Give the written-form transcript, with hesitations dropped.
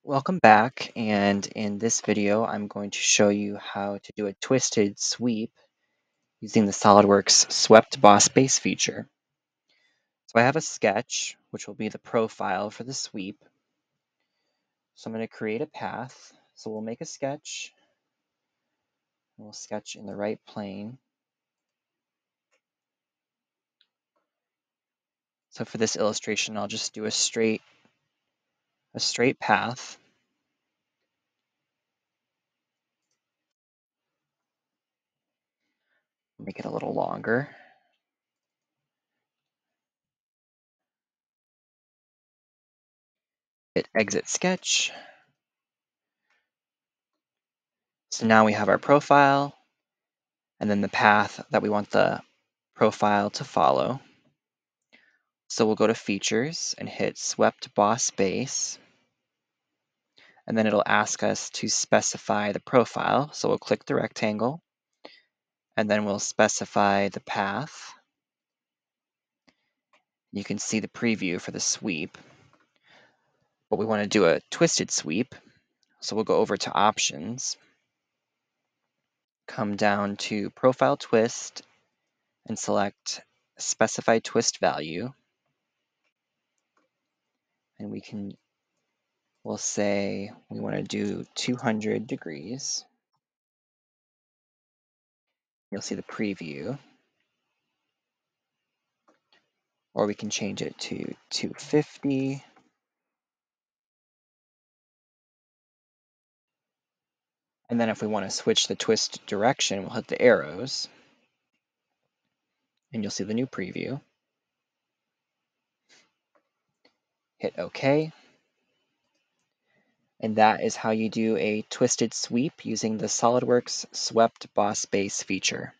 Welcome back, and in this video I'm going to show you how to do a twisted sweep using the SolidWorks Swept Boss Base feature. So I have a sketch, which will be the profile for the sweep. So I'm going to create a path. So we'll make a sketch. We'll sketch in the right plane. So for this illustration, I'll just do a straight path. Make it a little longer. Hit exit sketch. So now we have our profile and then the path that we want the profile to follow. So we'll go to Features and hit Swept Boss Base. And then it'll ask us to specify the profile. So we'll click the rectangle, and then we'll specify the path. You can see the preview for the sweep. But we want to do a twisted sweep. So we'll go over to Options, come down to Profile Twist, and select Specify Twist Value. And we'll say we want to do 200 degrees. You'll see the preview. Or we can change it to 250. And then if we want to switch the twist direction, we'll hit the arrows. And you'll see the new preview. Hit OK. And that is how you do a twisted sweep using the SolidWorks Swept Boss Base feature.